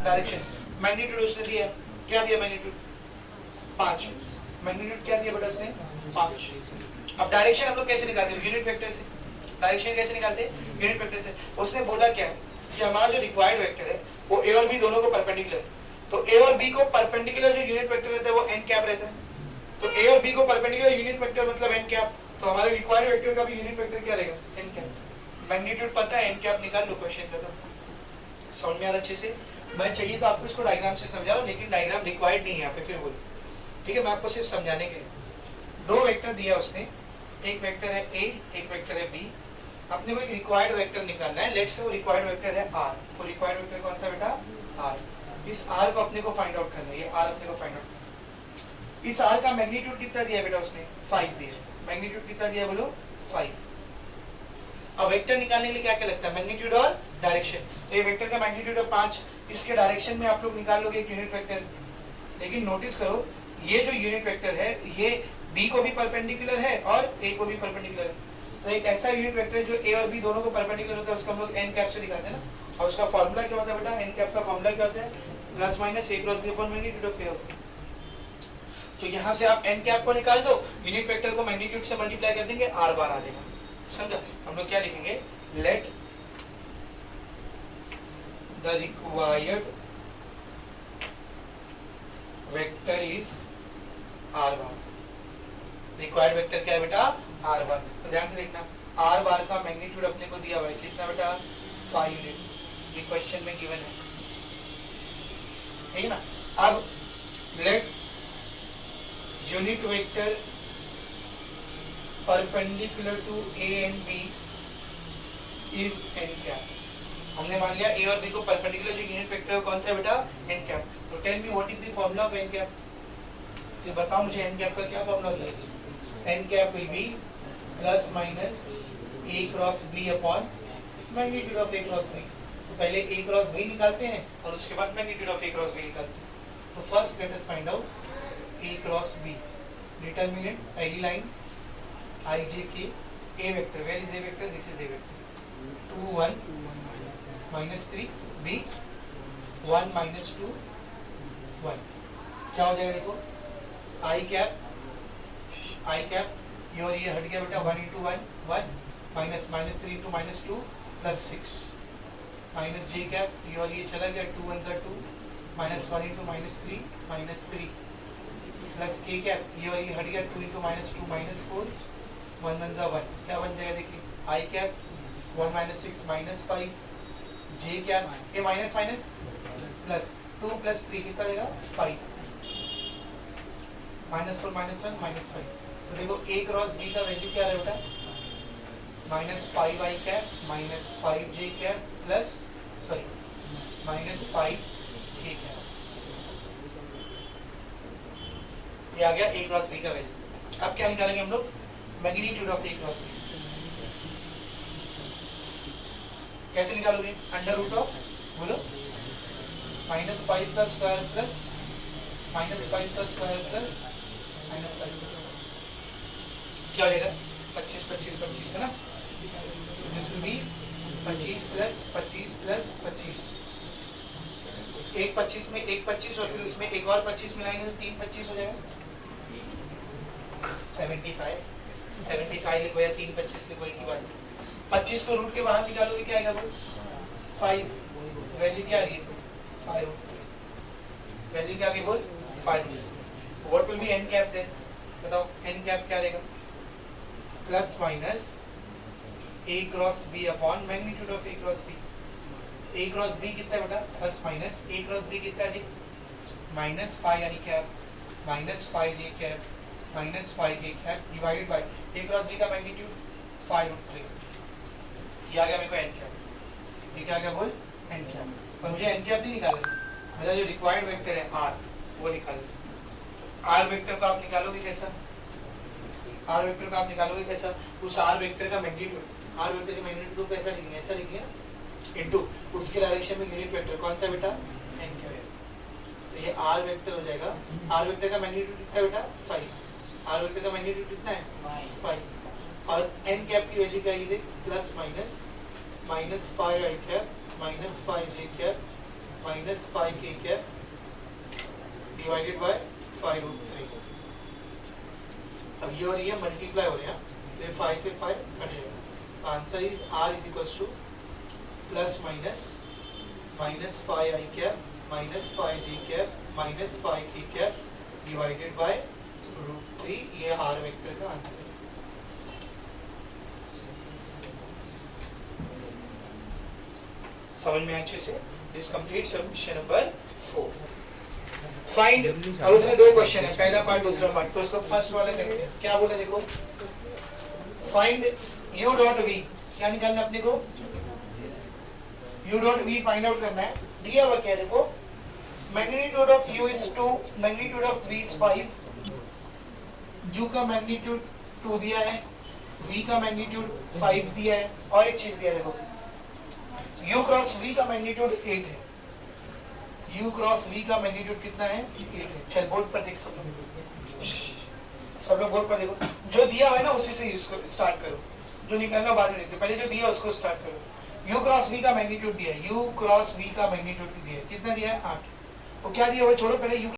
Direction, magnitude उसने दिया, क्या दिया मैग्नीट्यूड 5, मैग्नीट्यूड क्या दिया बेटा उसने 5। अब डायरेक्शन हम लोग कैसे निकालते हैं, यूनिट वेक्टर से। डायरेक्शन कैसे निकालते हैं, यूनिट वेक्टर से। उसने बोला क्या कि हमारा जो रिक्वायर्ड वेक्टर है वो ए और बी दोनों को परपेंडिकुलर है, तो ए और बी को परपेंडिकुलर जो यूनिट वेक्टर रहता है वो एन कैप रहता है, तो ए और बी को परपेंडिकुलर यूनिट वेक्टर मतलब एन कैप, तो हमारे रिक्वायर्ड वेक्टर का भी यूनिट वेक्टर क्या रहेगा एन कैप। मैग्नीट्यूड पता है, एन कैप निकाल लो, क्वेश्चन खत्म। समझ में आ रहा अच्छे से। मैं चाहिए तो आपको इसको डायग्राम से समझा रहा हूं, लेकिन डायग्राम रिक्वायर्ड नहीं है यहाँ पे, फिर बोलो ठीक है। मैं आपको सिर्फ समझाने के लिए दो वेक्टर दिया उसने, एक वेक्टर है ए, एक वेक्टर है बी। अपने को एक रिक्वायर्ड वेक्टर निकालना है, लेट्स से वो रिक्वायर्ड वेक्टर है आर। वो रिक्वायर्ड वेक्टर कौन सा बेटा आर। इस आर को अपने को फाइंड आउट करना है, ये आर अपने को फाइंड आउट। इस आर का मैग्नीट्यूड कितना दिया बेटा उसने 5 दिया, मैग्नीट्यूड कितना दिया बोलो 5। अब वेक्टर निकालने के लिए क्या क्या लगता है, मैग्नीट्यूड और डायरेक्शन। तो ये वेक्टर का मैग्नीट्यूड है 5, इसके डायरेक्शन में आप लोग निकाल लोगे एक यूनिट वेक्टर। लेकिन नोटिस करो ये जो यूनिट वेक्टर है ये बी को भी परपेंडिकुलर है और ए को भी परपेंडिकुलर है। तो एक ऐसा यूनिट वेक्टर जो ए और बी दोनों को परपेंडिकुलर होता है उसको हम लोग एन कैप से दिखाते हैं ना, और उसका फॉर्मूला क्या होता है बेटा, एन कैप का फॉर्मूला क्या होता है plus minus A cross B upon magnitude of A. तो यहाँ से आप एन कैप को निकाल दो, यूनिट वेक्टर को मैग्नीट्यूड से मल्टीप्लाई कर देंगे, आर बार आ जाएगा। समझा। हम लोग क्या लिखेंगे, let the required vector is are bar. Required vector क्या है बेटा आर बार। तो ध्यान से देखना, आर बार का मैग्नीट्यूड अपने को दिया हुआ है कितना बेटा 5 यूनिट, ये क्वेश्चन में गिवन है, ठीक है ना। अब let unit vector perpendicular to a and b is n cap. हमने मान लिया ए और बी को परपेंडिकुलर जो यूनिट वेक्टर है कौन सा है बेटा एन कैप। तो tell me what is the formula of n cap, तो बताओ मुझे एन कैप का क्या फॉर्मूला है। N cap will be plus minus A cross B upon magnitude of A cross b. तो पहले ए क्रॉस बी निकालते हैं और उसके बाद magnitude of A cross B निकालते हैं। तो first let us find out A cross B. Determinant पहली line I J K A vector, where is A vector, this is A vector 2 1 -3 B 1 -2 1। क्या हो जाएगा देखो, आई कैप और ये हट गया बेटा 1 × 1 1 -3 × -2 +6 माइनस जे कैप और ये चला गया 2 1 2 -1 × -3 प्लस के कैप ये और ये हट गया 2 × -2 -4 1 1 1। क्या बन जाएगा देखिए, आई कैप 1 -6 -5 जे कैप ये माइनस माइनस प्लस 2 + 3 कितना देगा 5 -4 -1 -5। तो देखो a क्रॉस b का वैल्यू क्या है बेटा -5 I cap -5 J cap plus sorry -5 k cap. ये आ गया a क्रॉस b का वैल्यू। अब क्या निकालेंगे हम लोग, magnitude of a cross b। कैसे निकालोगे, अंडर रूट ऑफ बोलो -5 का स्क्वायर प्लस -5 का स्क्वायर प्लस -5 का स्क्वायर क्या हो जाएगा 25 25 25 है ना। This will be 25 + 25 + 25। एक 25 में एक 25 और फिर उसमें एक और 25 मिलाएंगे तो 3 25 हो जाएगा 75 लिखो या 3 25 लिखो, एक ही बात। 25 को रूट के बाहर निकालोगे क्या आएगा वो 5, वैल्यू क्या आ रही है 5, वैल्यू क्या आ गई बोल 5। What will be n cap then, बताओ एन कैप क्या रहेगा plus minus A cross B upon magnitude of A cross b. A cross b कितना है बेटा प्लस माइनस ए क्रॉस बी कितना है -5 यानी cap -5 J cap -5 K cap divided by A cross B का मैग्नीट्यूड 5√3। ये आ गया मेरे को एन कैप। ये क्या आ गया बोल एन कैप। पर मुझे एन कैप नहीं निकालना, मेरा जो रिक्वायर्ड वेक्टर है आर वो निकालना। आर वेक्टर को आप निकालोगे कैसा, आर वेक्टर का आप निकालोगे कैसा, उस आर वेक्टर का मैग्नीट्यूड, आर वेक्टर के मैग्नीट्यूड को कैसा लिखेंगे, ऐसा लिखिए ना इनटू उसके डायरेक्शन में यूनिट वेक्टर कौन सा बेटा एन कैप। तो ये आर वेक्टर हो जाएगा, आर वेक्टर का मैग्नीट्यूड कितना बेटा 5, आर वेक्टर का मैग्नीट्यूड कितना है 5 और एन कैप की वैल्यू क्या है देख plus minus -5 I cap -5 J cap minus 5k cap divided bye 5√3। अब ये और ये मल्टीप्लाई हो रहे हैं, तो ये 5 से 5 कट जाएगा। Answer is r is equals two plus minus minus 5i cap minus 5j cap minus 5k cap divided bye √3। ये r वेक्टर का आंसर है। समझ में अच्छे से? This complete submission number 4। Find, अब उसमें दो क्वेश्चन है, पहला पार्ट दूसरा पार्ट, तो उसको फर्स्ट वाला करते हैं। क्या बोला देखो, फाइंड u डॉट v, क्या निकालना अपने को, u dot v find out करना है। दिया हुआ क्या है देखो, magnitude of u is 2, magnitude of v is 5, u का मैग्नीट्यूड 2 दिया है, v का मैग्नीट्यूड 5 दिया है, और एक चीज दिया है देखो, u क्रॉस v का मैग्नीट्यूड 8 है, u क्रॉस v का मैग्नीट्यूड कितना है, 8 है। चल बोर्ड पर देख, सब लोग बोर्ड पर देखो, जो दिया हुआ है ना उसी से यूज करो, स्टार्ट करो, जो निकालना बाद में देखते, पहले जो दिया उसको स्टार्ट करो। u क्रॉस v का मैग्नीट्यूड दिया है, u क्रॉस v का मैग्नीट्यूड दिया है, कितना दिया है, 8। वो क्या दिया हुआ, छोड़ो पहले u